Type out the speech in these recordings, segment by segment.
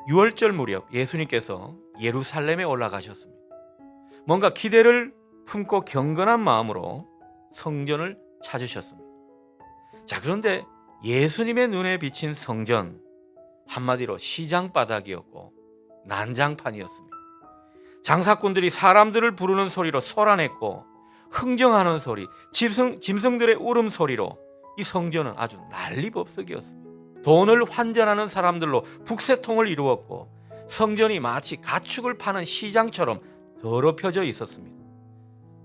6월절 무렵 예수님께서 예루살렘에 올라가셨습니다. 뭔가 기대를 품고 경건한 마음으로 성전을 찾으셨습니다. 자, 그런데 예수님의 눈에 비친 성전, 한마디로 시장 바닥이었고 난장판이었습니다. 장사꾼들이 사람들을 부르는 소리로 소란했고 흥정하는 소리, 짐승들의 울음소리로 이 성전은 아주 난리법석이었습니다. 돈을 환전하는 사람들로 북새통을 이루었고 성전이 마치 가축을 파는 시장처럼 더럽혀져 있었습니다.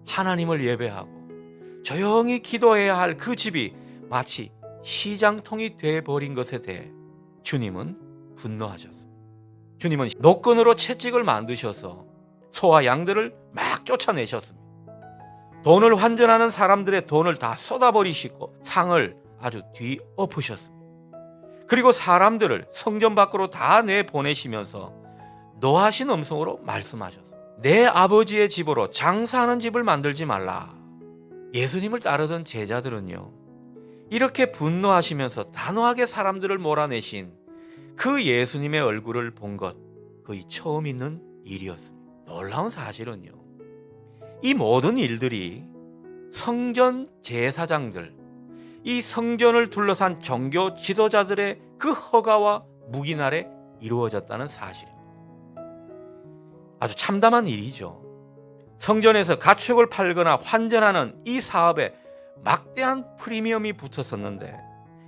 하나님을 예배하고 조용히 기도해야 할 그 집이 마치 시장통이 되어버린 것에 대해 주님은 분노하셨습니다. 주님은 노끈으로 채찍을 만드셔서 소와 양들을 막 쫓아내셨습니다. 돈을 환전하는 사람들의 돈을 다 쏟아버리시고 상을 아주 뒤엎으셨습니다. 그리고 사람들을 성전 밖으로 다 내보내시면서 노하신 음성으로 말씀하셨습니다. 내 아버지의 집으로 장사하는 집을 만들지 말라. 예수님을 따르던 제자들은요, 이렇게 분노하시면서 단호하게 사람들을 몰아내신 그 예수님의 얼굴을 본 것 거의 처음 있는 일이었습니다. 놀라운 사실은요, 이 모든 일들이 성전 제사장들, 이 성전을 둘러싼 종교 지도자들의 그 허가와 묵인 아래 이루어졌다는 사실입니다. 아주 참담한 일이죠. 성전에서 가축을 팔거나 환전하는 이 사업에 막대한 프리미엄이 붙었었는데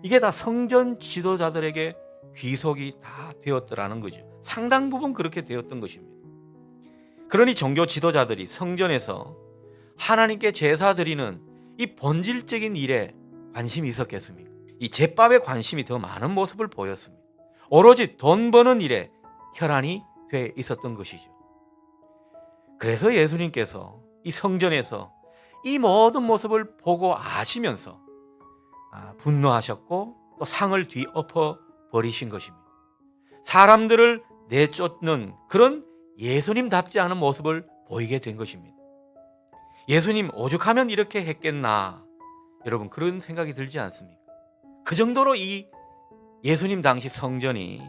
이게 다 성전 지도자들에게 귀속이 다 되었더라는 거죠. 상당 부분 그렇게 되었던 것입니다. 그러니 종교 지도자들이 성전에서 하나님께 제사 드리는 이 본질적인 일에 관심이 있었겠습니까? 이 제밥에 관심이 더 많은 모습을 보였습니다. 오로지 돈 버는 일에 혈안이 돼 있었던 것이죠. 그래서 예수님께서 이 성전에서 이 모든 모습을 보고 아시면서 분노하셨고 또 상을 뒤엎어 버리신 것입니다. 사람들을 내쫓는 그런 예수님답지 않은 모습을 보이게 된 것입니다. 예수님 오죽하면 이렇게 했겠나, 여러분 그런 생각이 들지 않습니까? 그 정도로 이 예수님 당시 성전이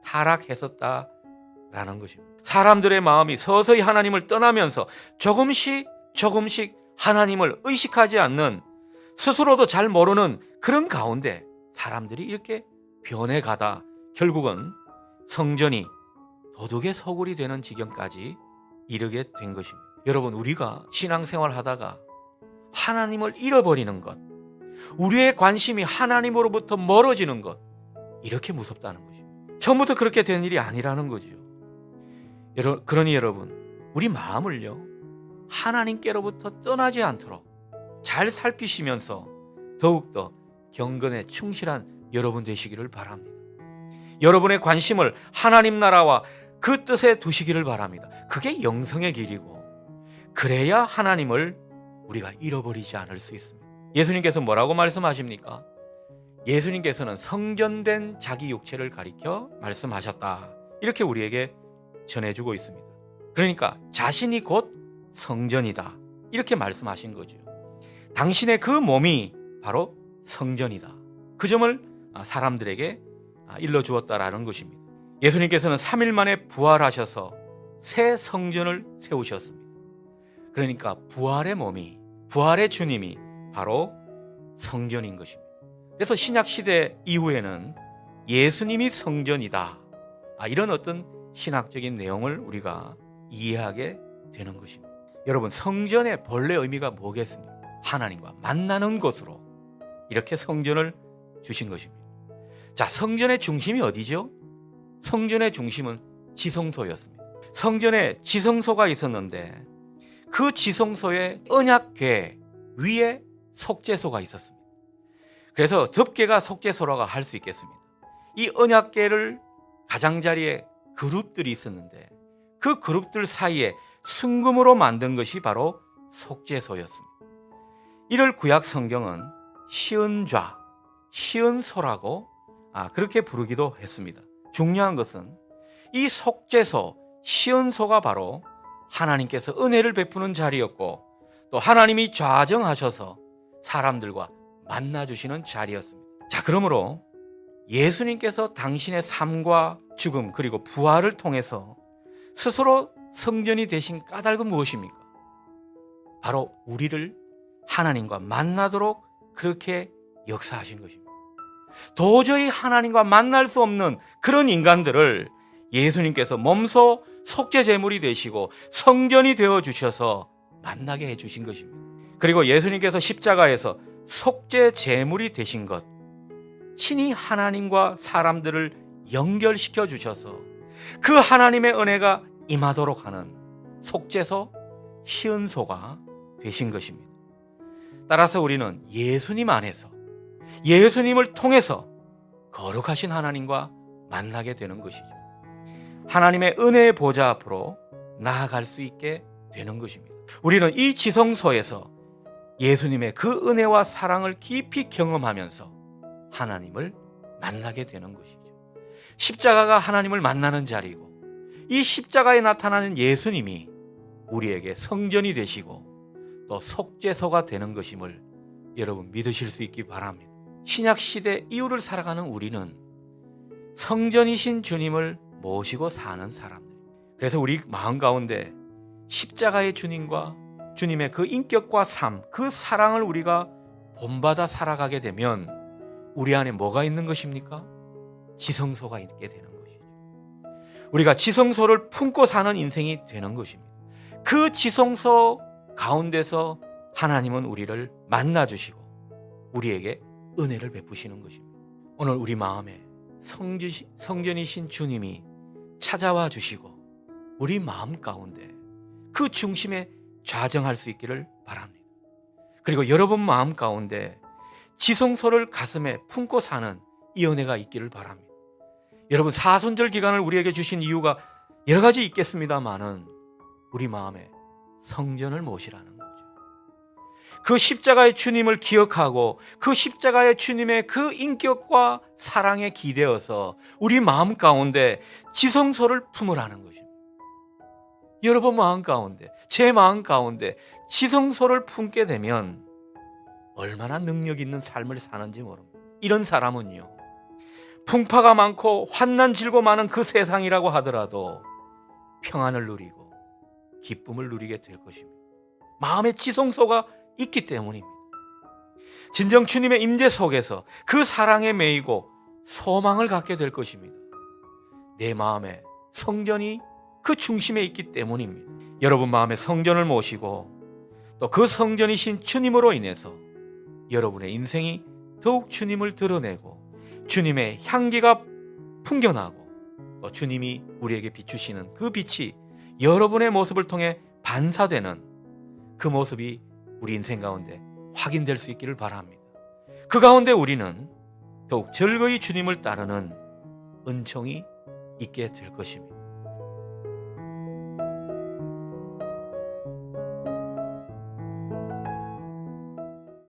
타락했었다라는 것입니다. 사람들의 마음이 서서히 하나님을 떠나면서 조금씩 하나님을 의식하지 않는, 스스로도 잘 모르는 그런 가운데 사람들이 이렇게 변해가다 결국은 성전이 도둑의 소굴이 되는 지경까지 이르게 된 것입니다. 여러분, 우리가 신앙생활 하다가 하나님을 잃어버리는 것, 우리의 관심이 하나님으로부터 멀어지는 것, 이렇게 무섭다는 것입니다. 처음부터 그렇게 된 일이 아니라는 거죠. 그러니 여러분, 우리 마음을요, 하나님께로부터 떠나지 않도록 잘 살피시면서 더욱더 경건에 충실한 여러분 되시기를 바랍니다. 여러분의 관심을 하나님 나라와 그 뜻에 두시기를 바랍니다. 그게 영성의 길이고, 그래야 하나님을 우리가 잃어버리지 않을 수 있습니다. 예수님께서 뭐라고 말씀하십니까? 예수님께서는 성전된 자기 육체를 가리켜 말씀하셨다, 이렇게 우리에게 전해주고 있습니다. 그러니까 자신이 곧 성전이다, 이렇게 말씀하신 거죠. 당신의 그 몸이 바로 성전이다, 그 점을 사람들에게 일러주었다라는 것입니다. 예수님께서는 3일 만에 부활하셔서 새 성전을 세우셨습니다. 그러니까 부활의 몸이, 부활의 주님이 바로 성전인 것입니다. 그래서 신약시대 이후에는 예수님이 성전이다, 이런 어떤 신학적인 내용을 우리가 이해하게 되는 것입니다. 여러분, 성전의 본래 의미가 뭐겠습니까? 하나님과 만나는 곳으로 이렇게 성전을 주신 것입니다. 자, 성전의 중심이 어디죠? 성전의 중심은 지성소였습니다. 성전에 지성소가 있었는데 그 지성소에 언약궤 위에 속죄소가 있었습니다. 그래서 덮개가 속죄소라고 할 수 있겠습니다. 이 언약궤를 가장자리에 그룹들이 있었는데 그 그룹들 사이에 순금으로 만든 것이 바로 속죄소였습니다. 이를 구약 성경은 시은좌, 시은소라고 그렇게 부르기도 했습니다. 중요한 것은 이 속죄소, 시은소가 바로 하나님께서 은혜를 베푸는 자리였고 또 하나님이 좌정하셔서 사람들과 만나주시는 자리였습니다. 자, 그러므로 예수님께서 당신의 삶과 죽음 그리고 부활을 통해서 스스로 성전이 되신 까닭은 무엇입니까? 바로 우리를 하나님과 만나도록 그렇게 역사하신 것입니다. 도저히 하나님과 만날 수 없는 그런 인간들을 예수님께서 몸소 속죄 제물이 되시고 성전이 되어 주셔서 만나게 해 주신 것입니다. 그리고 예수님께서 십자가에서 속죄 제물이 되신 것, 친히 하나님과 사람들을 연결시켜 주셔서 그 하나님의 은혜가 임하도록 하는 속죄소, 시은소가 되신 것입니다. 따라서 우리는 예수님 안에서, 예수님을 통해서 거룩하신 하나님과 만나게 되는 것이죠. 하나님의 은혜의 보좌 앞으로 나아갈 수 있게 되는 것입니다. 우리는 이 지성소에서 예수님의 그 은혜와 사랑을 깊이 경험하면서 하나님을 만나게 되는 것이죠. 십자가가 하나님을 만나는 자리이고, 이 십자가에 나타나는 예수님이 우리에게 성전이 되시고 또 속죄소가 되는 것임을 여러분 믿으실 수 있기 바랍니다. 신약 시대 이후를 살아가는 우리는 성전이신 주님을 모시고 사는 사람들. 그래서 우리 마음 가운데 십자가의 주님과 주님의 그 인격과 삶, 그 사랑을 우리가 본받아 살아가게 되면 우리 안에 뭐가 있는 것입니까? 지성소가 있게 되는 것이죠. 우리가 지성소를 품고 사는 인생이 되는 것입니다. 그 지성소 가운데서 하나님은 우리를 만나주시고 우리에게 은혜를 베푸시는 것입니다. 오늘 우리 마음에 성전이신 주님이 찾아와 주시고 우리 마음 가운데 그 중심에 좌정할 수 있기를 바랍니다. 그리고 여러분 마음 가운데 지성소를 가슴에 품고 사는 이 은혜가 있기를 바랍니다. 여러분 사순절 기간을 우리에게 주신 이유가 여러 가지 있겠습니다만은 우리 마음에 성전을 모시라는 거죠. 그 십자가의 주님을 기억하고 그 십자가의 주님의 그 인격과 사랑에 기대어서 우리 마음 가운데 지성소를 품으라는 것입니다. 여러분 마음 가운데, 제 마음 가운데 지성소를 품게 되면 얼마나 능력 있는 삶을 사는지 모릅니다. 이런 사람은요, 풍파가 많고 환난 질고 많은 그 세상이라고 하더라도 평안을 누리고 기쁨을 누리게 될 것입니다. 마음의 지성소가 있기 때문입니다. 진정 주님의 임재 속에서 그 사랑에 매이고 소망을 갖게 될 것입니다. 내 마음에 성전이 그 중심에 있기 때문입니다. 여러분 마음에 성전을 모시고 또 그 성전이신 주님으로 인해서 여러분의 인생이 더욱 주님을 드러내고 주님의 향기가 풍겨나고 또 주님이 우리에게 비추시는 그 빛이 여러분의 모습을 통해 반사되는 그 모습이 우리 인생 가운데 확인될 수 있기를 바랍니다. 그 가운데 우리는 더욱 즐거이 주님을 따르는 은총이 있게 될 것입니다.